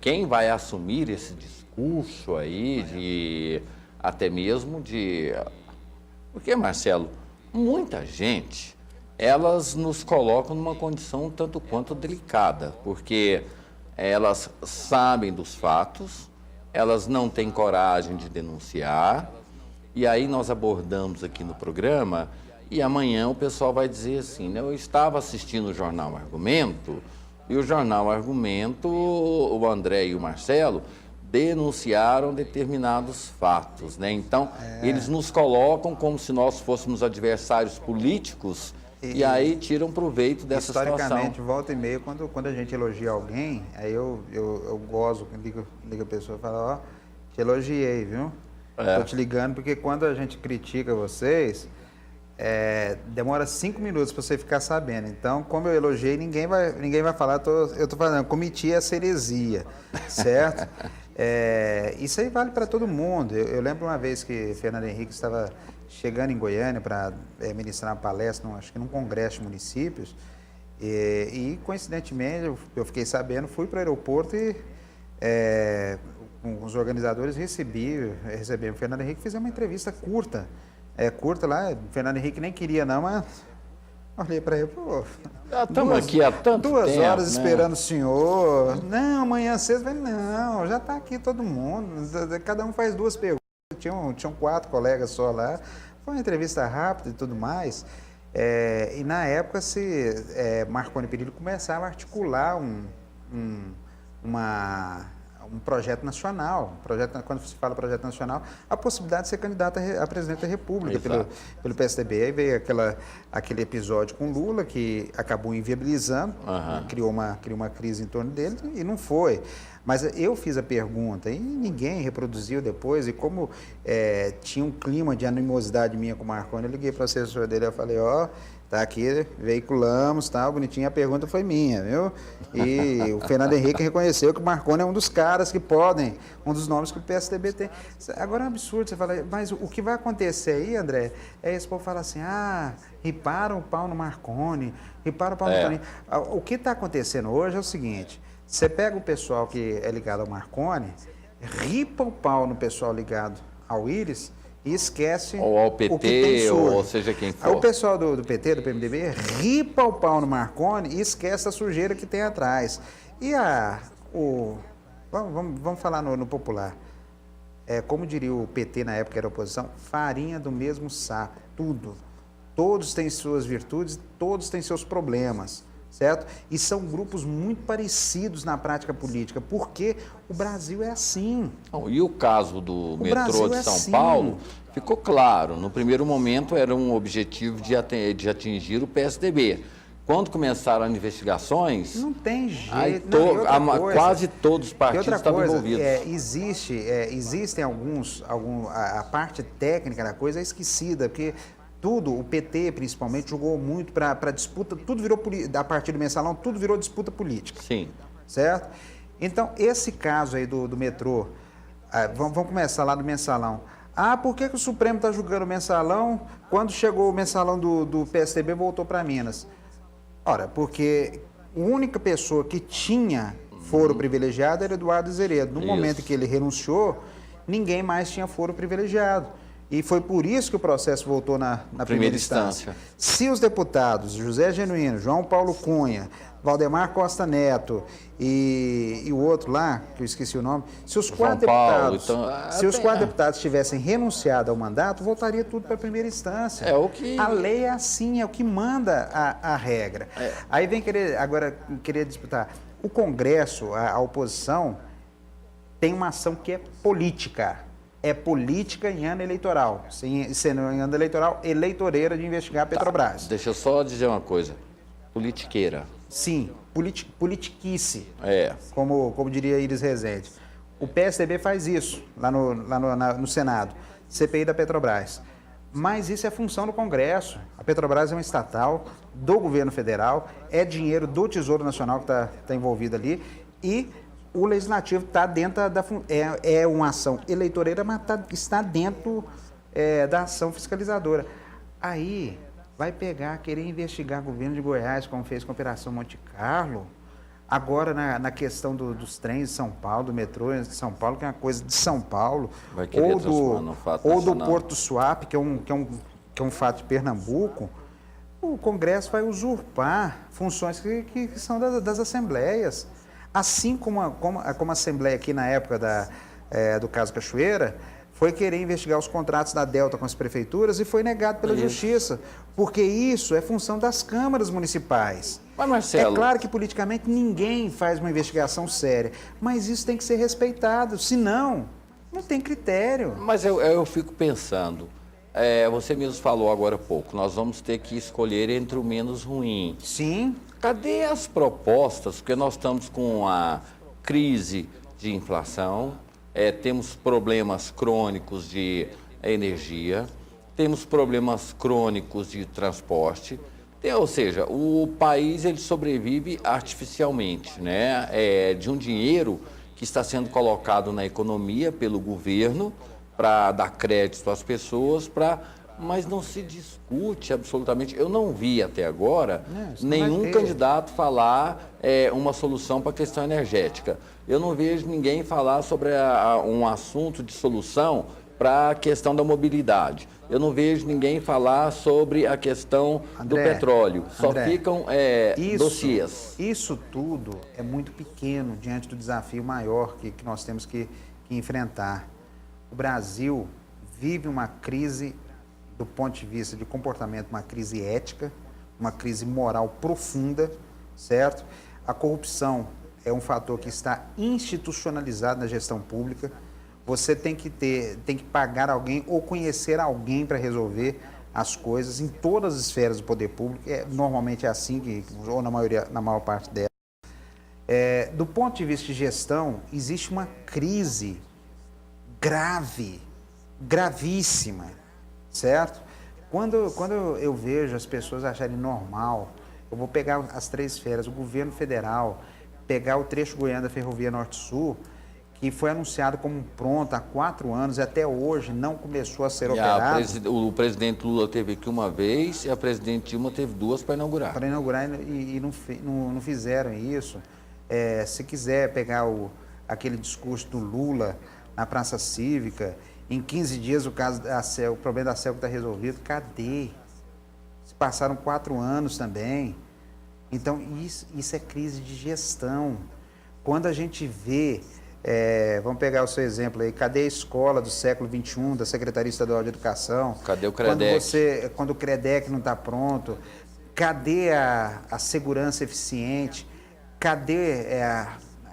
quem vai assumir esse discurso aí, até mesmo de... Porque, Marcelo, muita gente, elas nos colocam numa condição tanto quanto delicada, porque elas sabem dos fatos, elas não têm coragem de denunciar. E aí nós abordamos aqui no programa e amanhã o pessoal vai dizer assim, né? Eu estava assistindo o Jornal Argumento e o Jornal Argumento, o André e o Marcelo, denunciaram determinados fatos, né? Então, eles nos colocam como se nós fôssemos adversários políticos e aí tiram proveito dessa situação. Historicamente, volta e meia, quando a gente elogia alguém, aí eu gozo, liga a pessoa e fala, te elogiei, viu? Estou te ligando porque quando a gente critica vocês, demora 5 minutos para você ficar sabendo. Então, como eu elogiei, ninguém vai falar, eu estou falando, cometi essa heresia, certo? Isso aí vale para todo mundo. Eu lembro uma vez que Fernando Henrique estava chegando em Goiânia para ministrar uma palestra, acho que num congresso de municípios, e coincidentemente, eu fiquei sabendo, fui para o aeroporto e... os organizadores receberam o Fernando Henrique, fizemos uma entrevista curta lá, o Fernando Henrique nem queria não, mas Olhei para ele, pô, Estamos aqui há tanto tempo, 2 horas né? esperando o senhor. Não, amanhã cedo. Eu falei, não, já está aqui todo mundo. Cada um faz 2 perguntas. Tinham 4 colegas só lá. Foi uma entrevista rápida e tudo mais. E na época, Marconi Perillo começava a articular um projeto nacional. Quando se fala projeto nacional, a possibilidade de ser candidato a presidente da República pelo PSDB. Aí veio aquele episódio com Lula, que acabou inviabilizando, criou uma crise em torno dele e não foi. Mas eu fiz a pergunta e ninguém reproduziu depois. E como tinha um clima de animosidade minha com o Marconi, eu liguei para o assessor dele e falei, tá aqui, veiculamos, tal, bonitinho, a pergunta foi minha, viu? E o Fernando Henrique reconheceu que o Marconi é um dos caras que podem, um dos nomes que o PSDB tem. Agora é um absurdo, você fala, mas o que vai acontecer aí, André, esse povo fala assim, riparam o pau no Marconi, riparam o pau no Toninho. O que está acontecendo hoje é o seguinte, você pega o pessoal que é ligado ao Marconi, ripa o pau no pessoal ligado ao Íris, e esquece ou ao PT, o que tem ou seja quem for. O pessoal do PT, do PMDB, ripa o pau no Marconi e esquece a sujeira que tem atrás. E vamos falar no popular. Como diria o PT na época que era oposição, farinha do mesmo saco, tudo. Todos têm suas virtudes, todos têm seus problemas. Certo? E são grupos muito parecidos na prática política, porque o Brasil é assim. E o caso do metrô de São Paulo, ficou claro, no primeiro momento era um objetivo de atingir o PSDB. Quando começaram as investigações... Não tem jeito. Aí quase todos os partidos estavam envolvidos. Existem a parte técnica da coisa é esquecida, porque... o PT principalmente jogou muito para disputa, tudo virou, a partir do mensalão, tudo virou disputa política. Sim. Certo? Então, esse caso aí do metrô, vamos começar lá do mensalão. Por que o Supremo está julgando o mensalão? Quando chegou o mensalão do PSDB, voltou para Minas. Ora, porque a única pessoa que tinha foro privilegiado era Eduardo Zeredo. No momento em que ele renunciou, ninguém mais tinha foro privilegiado. E foi por isso que o processo voltou na primeira instância. Se os deputados José Genuíno, João Paulo Cunha, Valdemar Costa Neto e o outro lá, que eu esqueci o nome, se os 4 deputados tivessem renunciado ao mandato, voltaria tudo para a primeira instância. A lei é assim, é o que manda a regra. Aí vem querer disputar. O Congresso, a oposição, tem uma ação que é política. É política em ano eleitoral. Sendo em ano eleitoral, eleitoreira de investigar a Petrobras. Deixa eu só dizer uma coisa. Politiqueira. Sim, politiquice. Como diria Iris Rezende. O PSDB faz isso lá no Senado. CPI da Petrobras. Mas isso é função do Congresso. A Petrobras é uma estatal do governo federal, é dinheiro do Tesouro Nacional que está envolvido ali e o Legislativo está dentro é uma ação eleitoreira, mas está dentro da ação fiscalizadora. Aí vai querer investigar o governo de Goiás, como fez com a Operação Monte Carlo. Agora, na questão dos trens de São Paulo, do metrô de São Paulo, que é uma coisa de São Paulo, ou do Porto Suape, que é um fato de Pernambuco, o Congresso vai usurpar funções que são das assembleias. Assim como a Assembleia aqui na época do caso Cachoeira, foi querer investigar os contratos da Delta com as prefeituras e foi negado pela Justiça, porque isso é função das câmaras municipais. Mas, Marcelo... É claro que politicamente ninguém faz uma investigação séria, mas isso tem que ser respeitado, senão não tem critério. Mas eu fico pensando, você mesmo falou agora há pouco, nós vamos ter que escolher entre o menos ruim. Sim. Cadê as propostas? Porque nós estamos com a crise de inflação, temos problemas crônicos de energia, temos problemas crônicos de transporte, ou seja, o país ele sobrevive artificialmente, né? De um dinheiro que está sendo colocado na economia pelo governo para dar crédito às pessoas, mas não se discute absolutamente. Eu não vi até agora nenhum candidato falar uma solução para a questão energética. Eu não vejo ninguém falar sobre um assunto de solução para a questão da mobilidade. Eu não vejo ninguém falar sobre a questão do petróleo. Só ficam dossiês. Isso tudo é muito pequeno diante do desafio maior que nós temos que enfrentar. O Brasil vive uma crise, do ponto de vista de comportamento, uma crise ética, uma crise moral profunda, certo? A corrupção é um fator que está institucionalizado na gestão pública. Você tem que pagar alguém ou conhecer alguém para resolver as coisas em todas as esferas do poder público. Normalmente é assim, ou na maior parte delas. Do ponto de vista de gestão, existe uma crise grave, gravíssima, certo? Quando eu vejo as pessoas acharem normal, eu vou pegar as 3 esferas, o governo federal, pegar o trecho Goiânia da Ferrovia Norte-Sul, que foi anunciado como pronto há 4 anos e até hoje não começou a ser operado. O presidente Lula teve aqui uma vez e a presidente Dilma teve 2 para inaugurar. Para inaugurar e não fizeram isso. Se quiser pegar aquele discurso do Lula na Praça Cívica, em 15 dias o problema da Celco está resolvido, cadê? Se passaram 4 anos também. Então, isso é crise de gestão. Quando a gente vê, vamos pegar o seu exemplo aí, cadê a escola do século XXI, da Secretaria Estadual de Educação? Cadê o CREDEC? Quando o CREDEC não está pronto, cadê a segurança eficiente? Cadê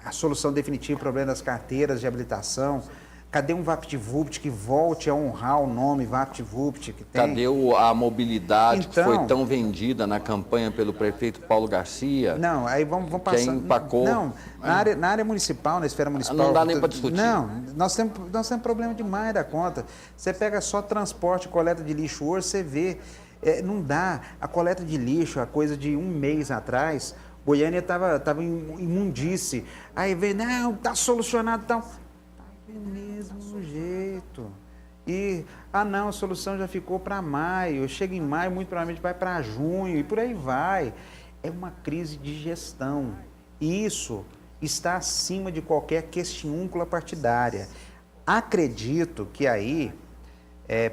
a solução definitiva do problema das carteiras de habilitação? Cadê um VaptVupt que volte a honrar o nome VaptVupt que tem? Cadê a mobilidade que foi tão vendida na campanha pelo prefeito Paulo Garcia? Não, aí vamos passar... Quem empacou? Não, na área municipal, na esfera municipal... Não dá nem para discutir. Não, nós temos problema demais da conta. Você pega só transporte e coleta de lixo hoje, você vê, não dá. A coleta de lixo, a coisa de 1 mês atrás, Goiânia estava em imundície. Aí vem, não, está solucionado e tal... mesmo jeito. E, não, a solução já ficou para maio, chega em maio, muito provavelmente vai para junho e por aí vai. É uma crise de gestão. E isso está acima de qualquer questiúncula partidária. Acredito que aí,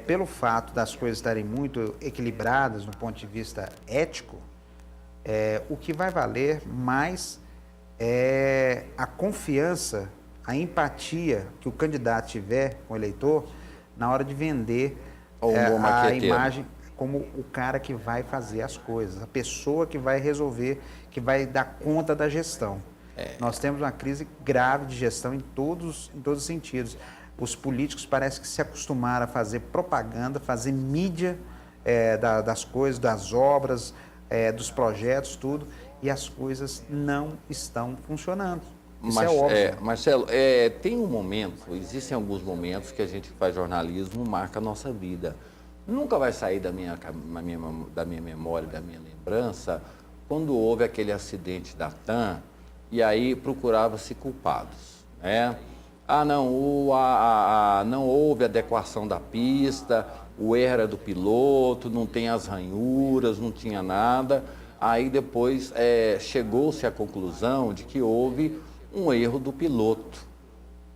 pelo fato das coisas estarem muito equilibradas no ponto de vista ético, o que vai valer mais é a confiança, a empatia que o candidato tiver com o eleitor na hora de vender a imagem como o cara que vai fazer as coisas, a pessoa que vai resolver, que vai dar conta da gestão. Nós temos uma crise grave de gestão em todos os sentidos. Os políticos parecem que se acostumaram a fazer propaganda, fazer mídia das coisas, das obras, dos projetos, tudo, e as coisas não estão funcionando. Isso é óbvio. Marcelo, tem um momento, existem alguns momentos que a gente faz jornalismo, marca a nossa vida. Nunca vai sair da minha memória, da minha lembrança, quando houve aquele acidente da TAM, e aí procurava-se culpados, né? Não houve adequação da pista, o erro era do piloto, não tem as ranhuras, não tinha nada. Aí depois chegou-se à conclusão de que houve um erro do piloto.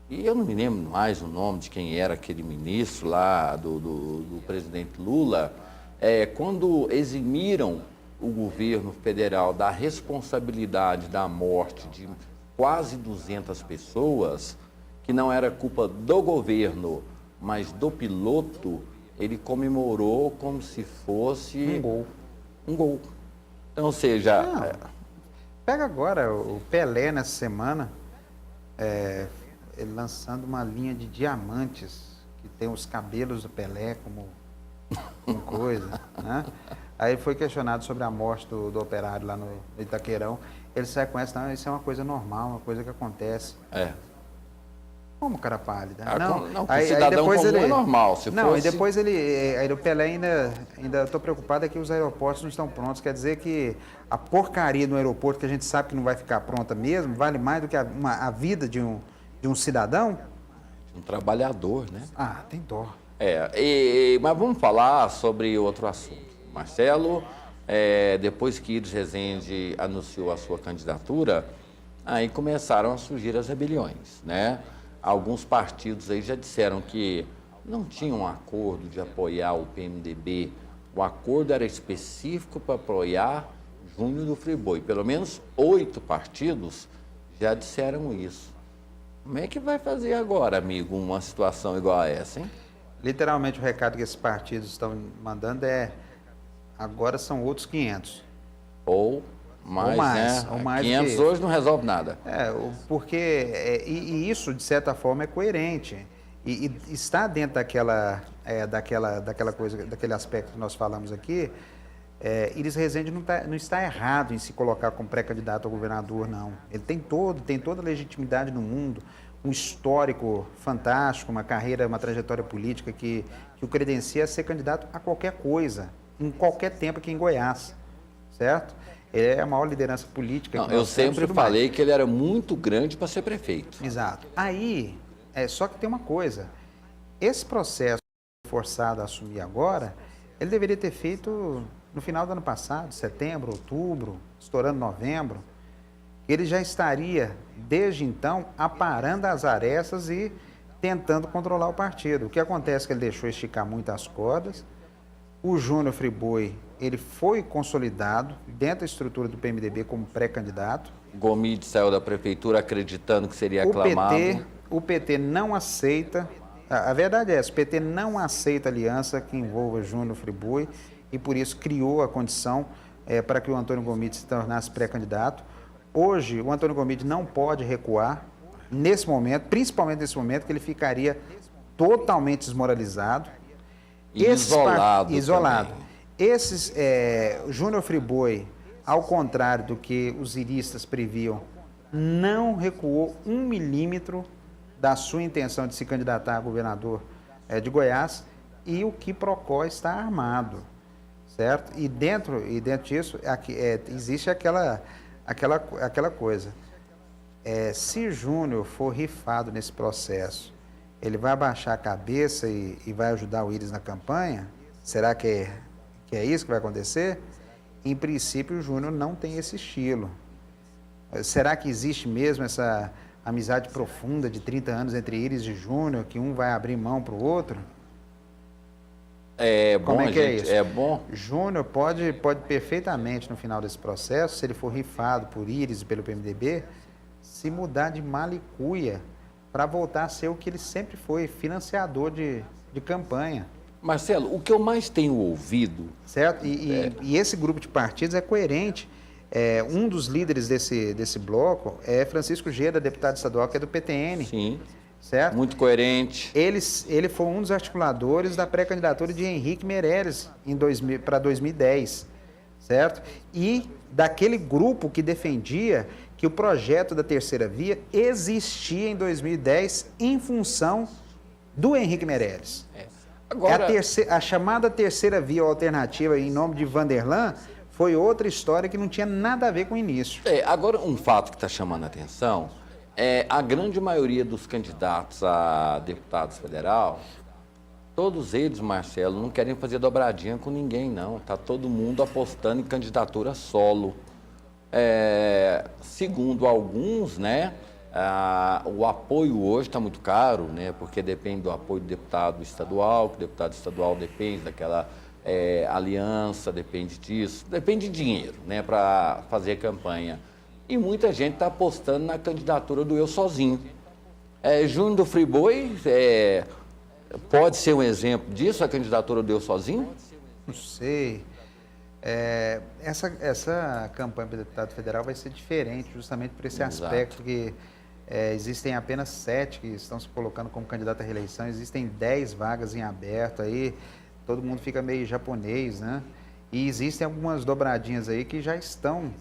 E eu não me lembro mais o nome de quem era aquele ministro lá, do presidente Lula, quando eximiram o governo federal da responsabilidade da morte de quase 200 pessoas, que não era culpa do governo, mas do piloto, ele comemorou como se fosse um gol. Então, ou seja... Pega agora o Pelé nessa semana, ele lançando uma linha de diamantes, que tem os cabelos do Pelé como coisa, né? Aí foi questionado sobre a morte do operário lá no Itaquerão. Ele sai com essa, não, isso é uma coisa normal, uma coisa que acontece. Como cara pálida? Aí cidadão comum é normal. E depois o Pelé ainda estou preocupado é que os aeroportos não estão prontos. Quer dizer que a porcaria no aeroporto, que a gente sabe que não vai ficar pronta mesmo, vale mais do que a vida de um cidadão? De um trabalhador, né? Tem dó. Mas vamos falar sobre outro assunto. Marcelo, depois que Iris Rezende anunciou a sua candidatura, aí começaram a surgir as rebeliões, né? Alguns partidos aí já disseram que não tinha um acordo de apoiar o PMDB. O acordo era específico para apoiar Júnior do Friboi. Pelo menos 8 partidos já disseram isso. Como é que vai fazer agora, amigo, uma situação igual a essa, hein? Literalmente o recado que esses partidos estão mandando é: agora são outros 500. Ou mais, né? Ou mais 500 hoje não resolve nada. Porque e isso, de certa forma, é coerente. E está dentro daquela coisa, daquele aspecto que nós falamos aqui. Iris Rezende não está errado em se colocar como pré-candidato a governador, não. Ele tem toda a legitimidade no mundo, um histórico fantástico, uma carreira, uma trajetória política que o credencia a ser candidato a qualquer coisa, em qualquer tempo aqui em Goiás, certo? Ele é a maior liderança política. Não, eu sempre falei que ele era muito grande para ser prefeito. Exato. Aí, só que tem uma coisa, esse processo forçado a assumir agora, ele deveria ter feito no final do ano passado, setembro, outubro, estourando novembro. Ele já estaria, desde então, aparando as arestas e tentando controlar o partido. O que acontece é que ele deixou esticar muito as cordas. O Júnior Friboi, ele foi consolidado dentro da estrutura do PMDB como pré-candidato. Gomide saiu da prefeitura acreditando que seria aclamado. O PT não aceita, a verdade é essa, o PT não aceita aliança que envolva Júnior Friboi e por isso criou a condição para que o Antônio Gomide se tornasse pré-candidato. Hoje, o Antônio Gomide não pode recuar nesse momento, principalmente nesse momento, que ele ficaria totalmente desmoralizado. E isolado. Júnior Friboi, ao contrário do que os iristas previam, não recuou 1 milímetro da sua intenção de se candidatar a governador de Goiás, e o quiprocó está armado, certo? E dentro disso existe aquela coisa. Se Júnior for rifado nesse processo, ele vai abaixar a cabeça e vai ajudar o Íris na campanha? Será que é isso que vai acontecer? Em princípio, o Júnior não tem esse estilo. Será que existe mesmo essa amizade profunda de 30 anos entre Íris e Júnior, que um vai abrir mão para o outro? Como é que é isso? É bom. Júnior pode perfeitamente, no final desse processo, se ele for rifado por Íris e pelo PMDB, se mudar de malicuia para voltar a ser o que ele sempre foi, financiador de campanha. Marcelo, o que eu mais tenho ouvido... Certo? E esse grupo de partidos é coerente. Um dos líderes desse bloco é Francisco Geda, deputado estadual, que é do PTN. Sim, certo? Muito coerente. Ele foi um dos articuladores da pré-candidatura de Henrique Meirelles para 2010, certo? E daquele grupo que defendia que o projeto da terceira via existia em 2010 em função do Henrique Meirelles. Agora, a chamada terceira via alternativa em nome de Vanderlan foi outra história que não tinha nada a ver com o início. Agora, um fato que está chamando a atenção é a grande maioria dos candidatos a deputados federal, todos eles, Marcelo, não querem fazer dobradinha com ninguém, não. Está todo mundo apostando em candidatura solo. Segundo alguns, né, o apoio hoje está muito caro, né, porque depende do apoio do deputado estadual, que o deputado estadual depende daquela aliança, depende disso, depende de dinheiro, né, para fazer campanha. E muita gente está apostando na candidatura do eu sozinho. Júnior do Friboi pode ser um exemplo disso, a candidatura do eu sozinho? Não sei. Essa campanha para deputado federal vai ser diferente, justamente por esse aspecto que existem apenas 7 que estão se colocando como candidato à reeleição, existem 10 vagas em aberto aí, todo mundo fica meio japonês, né? E existem algumas dobradinhas aí que já estão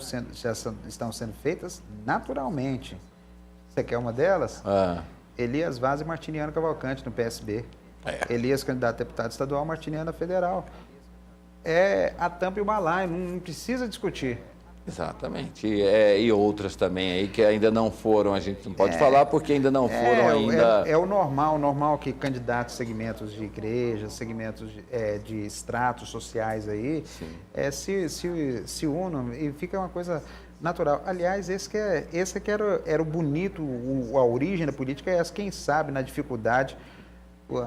sendo feitas naturalmente. Você quer uma delas? Elias Vaz e Martiniano Cavalcante no PSB. Elias, candidato a deputado estadual, Martiniano federal. A tampa e o balaio, não precisa discutir. Exatamente. E outras também aí que ainda não foram, a gente não pode falar porque ainda não foram ainda... É o normal que candidatos, segmentos de igrejas, segmentos de estratos sociais aí, se unam e fica uma coisa natural. Aliás, esse que era o bonito, a origem da política é essa, quem sabe, na dificuldade,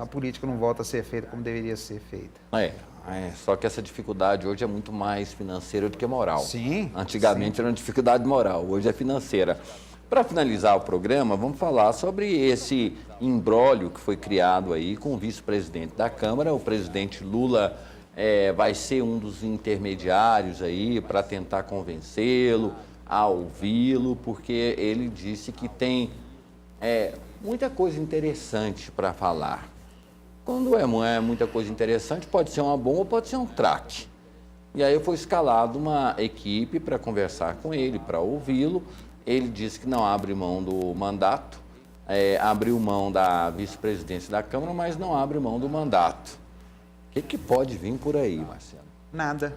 a política não volta a ser feita como deveria ser feita. Só que essa dificuldade hoje é muito mais financeira do que moral. Sim. Antigamente era uma dificuldade moral, hoje é financeira. Para finalizar o programa, vamos falar sobre esse imbróglio que foi criado aí com o vice-presidente da Câmara. O presidente Lula vai ser um dos intermediários aí para tentar convencê-lo a ouvi-lo, porque ele disse que tem muita coisa interessante para falar. Quando é muita coisa interessante, pode ser uma bomba ou pode ser um traque. E aí foi escalado uma equipe para conversar com ele, para ouvi-lo. Ele disse que não abre mão do mandato, abriu mão da vice-presidência da Câmara, mas não abre mão do mandato. O que pode vir por aí, Marcelo? Nada.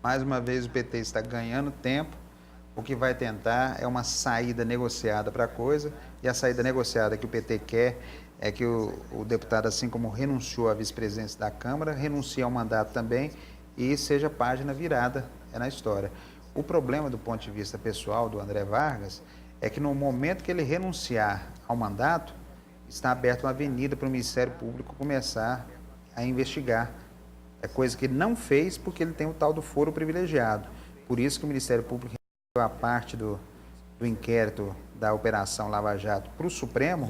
Mais uma vez o PT está ganhando tempo. O que vai tentar é uma saída negociada para a coisa. E a saída negociada que o PT quer é que o deputado, assim como renunciou à vice-presidência da Câmara, renuncie ao mandato também e seja página virada na história. O problema do ponto de vista pessoal do André Vargas é que no momento que ele renunciar ao mandato, está aberta uma avenida para o Ministério Público começar a investigar. É coisa que ele não fez porque ele tem o tal do foro privilegiado. Por isso que o Ministério Público a parte do inquérito da Operação Lava Jato para o Supremo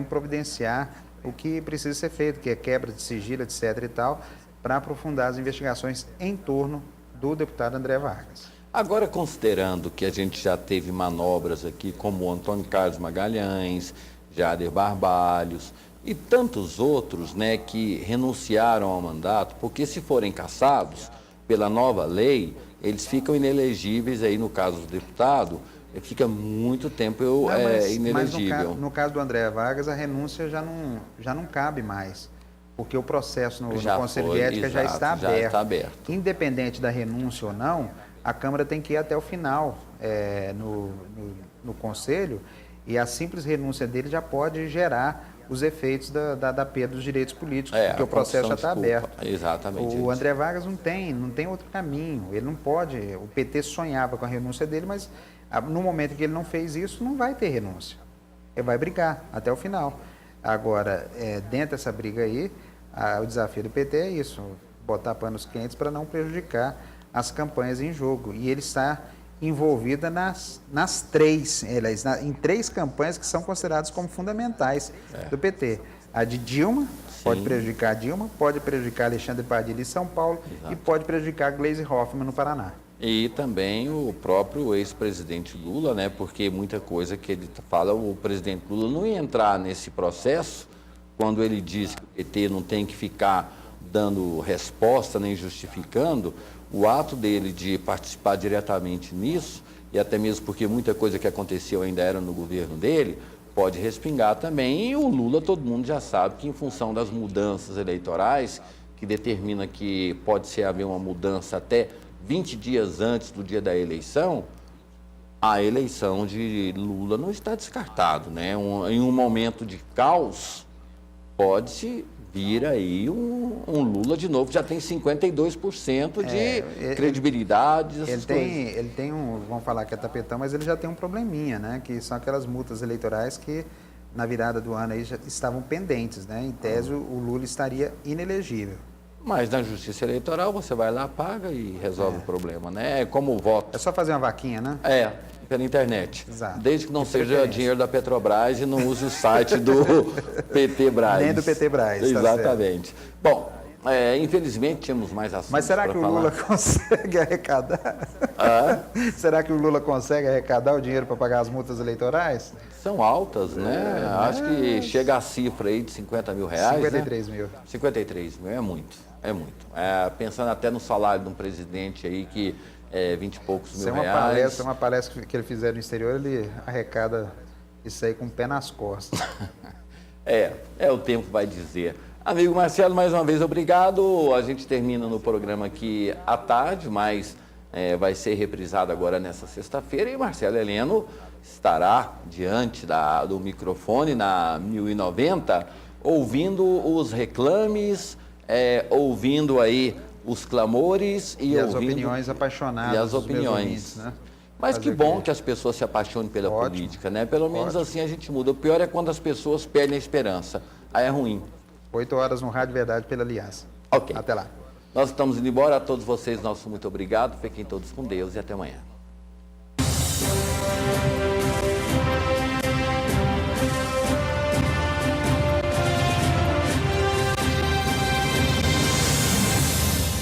providenciar o que precisa ser feito, que é quebra de sigilo, etc. e tal, para aprofundar as investigações em torno do deputado André Vargas. Agora, considerando que a gente já teve manobras aqui como o Antônio Carlos Magalhães, Jader Barbalhos e tantos outros, né, que renunciaram ao mandato, porque se forem cassados pela nova lei, eles ficam inelegíveis aí, no caso do deputado, fica muito tempo inelegível. Mas no caso do André Vargas, a renúncia já não cabe mais, porque o processo no Conselho de Ética já está aberto. Independente da renúncia ou não, a Câmara tem que ir até o final no Conselho, e a simples renúncia dele já pode gerar os efeitos da perda dos direitos políticos, porque o processo já está aberto. Exatamente. O André Vargas não tem outro caminho, ele não pode, o PT sonhava com a renúncia dele, mas no momento que ele não fez isso, não vai ter renúncia. Ele vai brigar até o final. Agora, dentro dessa briga aí, o desafio do PT é isso, botar panos quentes para não prejudicar as campanhas em jogo. E ele está envolvida em três campanhas que são consideradas como fundamentais do PT. A de Dilma, pode prejudicar a Dilma, pode prejudicar Alexandre Padilha em São Paulo e pode prejudicar Gleisi Hoffmann no Paraná. E também o próprio ex-presidente Lula, né? Porque muita coisa que ele fala, o presidente Lula não ia entrar nesse processo quando ele diz que o PT não tem que ficar dando resposta nem justificando. O ato dele de participar diretamente nisso, e até mesmo porque muita coisa que aconteceu ainda era no governo dele, pode respingar também. E o Lula, todo mundo já sabe que em função das mudanças eleitorais, que determina que pode haver uma mudança até 20 dias antes do dia da eleição, a eleição de Lula não está descartado, né? Em um momento de caos, pode-se vir aí um Lula de novo, já tem 52% de credibilidade. Ele tem vamos falar que é tapetão, mas ele já tem um probleminha, né? Que são aquelas multas eleitorais que na virada do ano aí já estavam pendentes, né? Em tese, o Lula estaria inelegível. Mas na justiça eleitoral você vai lá, paga e resolve o problema, né? É como o voto. É só fazer uma vaquinha, né? Pela internet. Exato. Desde que não seja dinheiro da Petrobras e não use o site do PT Braz. Nem do PT Braz. Exatamente. Tá. Bom, infelizmente tínhamos mais assuntos. Mas será que o Lula consegue arrecadar? Será que o Lula consegue arrecadar o dinheiro para pagar as multas eleitorais? São altas, né? Acho que chega a cifra aí de 50 mil reais. 53 mil. 53 mil, é muito. Pensando até no salário de um presidente aí que 20 e poucos mil reais. Uma palestra que ele fizer no exterior, ele arrecada isso aí com o pé nas costas. O tempo vai dizer. Amigo Marcelo, mais uma vez, obrigado. A gente termina no programa aqui à tarde, mas vai ser reprisado agora nessa sexta-feira. E Marcelo Heleno estará diante do microfone na 1090, ouvindo os reclames, ouvindo aí os clamores e as opiniões apaixonadas. E as opiniões. Ouvintes, né? Mas que bom que as pessoas se apaixonem pela política, né? Pelo menos assim a gente muda. O pior é quando as pessoas perdem a esperança. Aí é ruim. 8 horas no Rádio Verdade pela Aliança. Ok. Até lá. Nós estamos indo embora. A todos vocês, nosso muito obrigado. Fiquem todos com Deus e até amanhã.